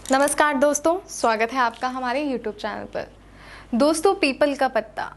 नमस्कार दोस्तों, स्वागत है आपका हमारे YouTube चैनल पर। दोस्तों, पीपल का पत्ता,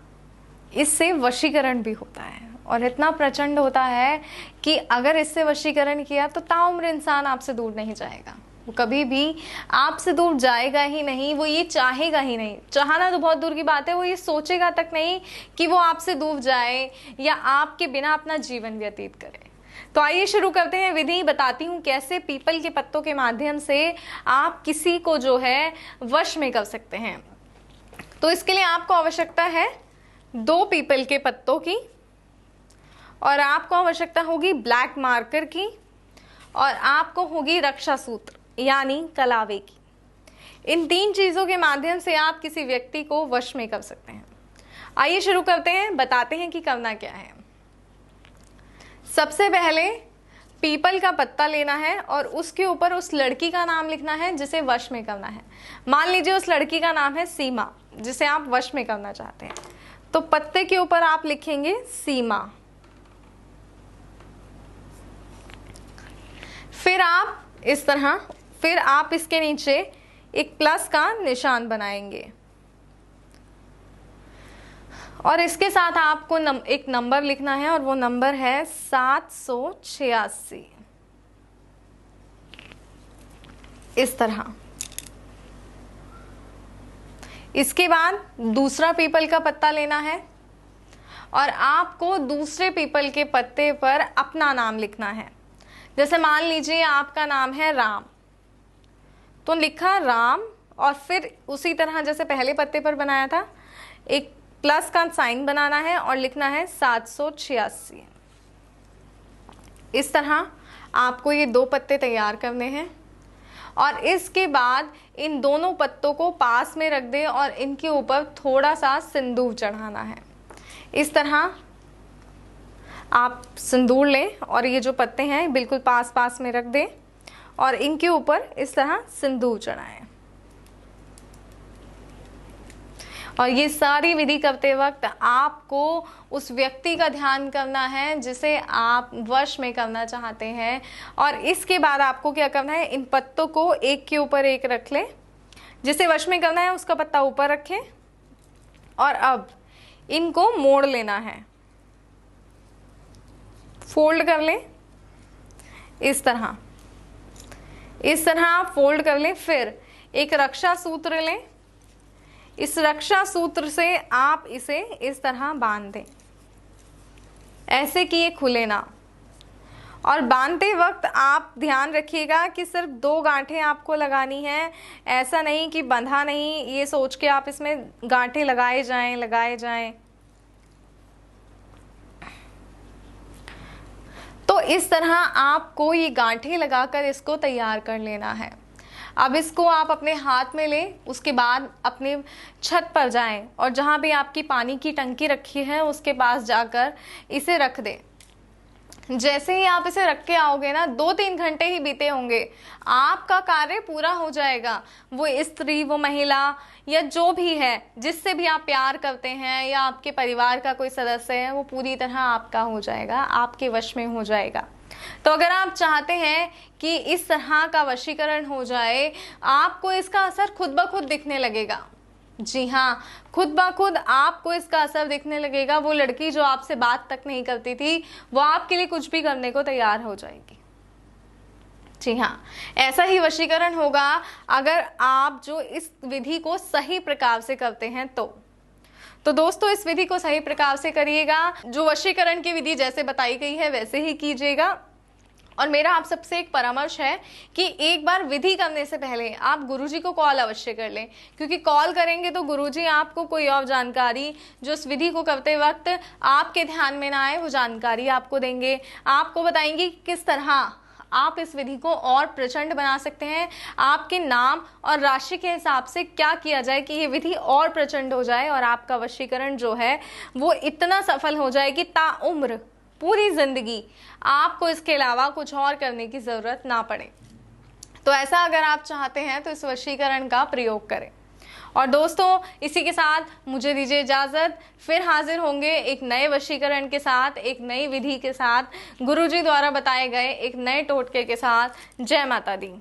इससे वशीकरण भी होता है और इतना प्रचंड होता है कि अगर इससे वशीकरण किया तो ताउम्र इंसान आपसे दूर नहीं जाएगा। वो कभी भी आपसे दूर जाएगा ही नहीं, वो ये चाहेगा ही नहीं। चाहना तो बहुत दूर की बात है, वो ये सोचेगा तक नहीं कि वो आपसे दूर जाए या आपके बिना अपना जीवन व्यतीत करे। तो आइए शुरू करते हैं विधि। बताती हूँ कैसे पीपल के पत्तों के माध्यम से आप किसी को जो है वश में कर सकते हैं। तो इसके लिए आपको आवश्यकता है 2 पीपल के पत्तों की, और आपको आवश्यकता होगी ब्लैक मार्कर की, और आपको होगी रक्षा सूत्र यानी कलावे की। इन 3 चीजों के माध्यम से आप किसी व्यक्ति को वश में कर सकते हैं। आइए शुरू करते हैं, बताते हैं कि करना क्या है। सबसे पहले पीपल का पत्ता लेना है और उसके ऊपर उस लड़की का नाम लिखना है जिसे वश में करना है। मान लीजिए उस लड़की का नाम है सीमा, जिसे आप वश में करना चाहते हैं। तो पत्ते के ऊपर आप लिखेंगे सीमा। फिर आप इस तरह, फिर आप इसके नीचे एक प्लस का निशान बनाएंगे और इसके साथ आपको एक नंबर लिखना है और वो नंबर है 786। इस तरह। इसके बाद दूसरा पीपल का पत्ता लेना है और आपको दूसरे पीपल के पत्ते पर अपना नाम लिखना है। जैसे मान लीजिए आपका नाम है राम, तो लिखा राम और फिर उसी तरह जैसे पहले पत्ते पर बनाया था एक प्लस का साइन बनाना है और लिखना है 786। इस तरह आपको ये 2 पत्ते तैयार करने हैं और इसके बाद इन दोनों पत्तों को पास में रख दें और इनके ऊपर थोड़ा सा सिंदूर चढ़ाना है। इस तरह आप सिंदूर लें और ये जो पत्ते हैं बिल्कुल पास पास में रख दें और इनके ऊपर इस तरह सिंदूर चढ़ाएं। और ये सारी विधि करते वक्त आपको उस व्यक्ति का ध्यान करना है जिसे आप वश में करना चाहते हैं। और इसके बाद आपको क्या करना है, इन पत्तों को एक के ऊपर एक रख लें। जिसे वश में करना है उसका पत्ता ऊपर रखें और अब इनको मोड़ लेना है, फोल्ड कर लें। इस तरह आप फोल्ड कर लें। फिर एक रक्षा सूत्र लें। इस रक्षा सूत्र से आप इसे इस तरह बांध दें, ऐसे कि ये खुले ना। और बांधते वक्त आप ध्यान रखिएगा कि सिर्फ 2 गांठें आपको लगानी है, ऐसा नहीं कि बंधा नहीं, ये सोच के आप इसमें गांठें लगाए जाएं। तो इस तरह आपको ये गांठें लगाकर इसको तैयार कर लेना है। अब इसको आप अपने हाथ में लें, उसके बाद अपने छत पर जाएं और जहां भी आपकी पानी की टंकी रखी है उसके पास जाकर इसे रख दें। जैसे ही आप इसे रख के आओगे ना, 2-3 घंटे ही बीते होंगे, आपका कार्य पूरा हो जाएगा। वो स्त्री, वो महिला या जो भी है जिससे भी आप प्यार करते हैं या आपके परिवार का कोई सदस्य है, वो पूरी तरह आपका हो जाएगा, आपके वश में हो जाएगा। तो अगर आप चाहते हैं कि इस तरह का वशीकरण हो जाए, आपको इसका असर खुद ब खुद दिखने लगेगा। जी हाँ, खुद ब खुद आपको इसका असर दिखने लगेगा। वो लड़की जो आपसे बात तक नहीं करती थी, वो आपके लिए कुछ भी करने को तैयार हो जाएगी। जी हाँ, ऐसा ही वशीकरण होगा अगर आप जो इस विधि को सही प्रकार से करते हैं तो दोस्तों इस विधि को सही प्रकार से करिएगा। जो वशीकरण की विधि जैसे बताई गई है वैसे ही कीजिएगा। और मेरा आप सबसे एक परामर्श है कि एक बार विधि करने से पहले आप गुरुजी को कॉल अवश्य कर लें, क्योंकि कॉल करेंगे तो गुरुजी आपको कोई और जानकारी जो इस विधि को करते वक्त आपके ध्यान में ना आए, वो जानकारी आपको देंगे। आपको बताएंगे कि किस तरह आप इस विधि को और प्रचंड बना सकते हैं। आपके नाम और राशि के हिसाब से क्या किया जाए कि ये विधि और प्रचंड हो जाए और आपका वशीकरण जो है वो इतना सफल हो जाए कि ताउम्र पूरी जिंदगी आपको इसके अलावा कुछ और करने की जरूरत ना पड़े। तो ऐसा अगर आप चाहते हैं तो इस वशीकरण का प्रयोग करें। और दोस्तों इसी के साथ मुझे दीजिए इजाजत, फिर हाजिर होंगे एक नए वशीकरण के साथ, एक नई विधि के साथ, गुरुजी द्वारा बताए गए एक नए टोटके के साथ। जय माता दी।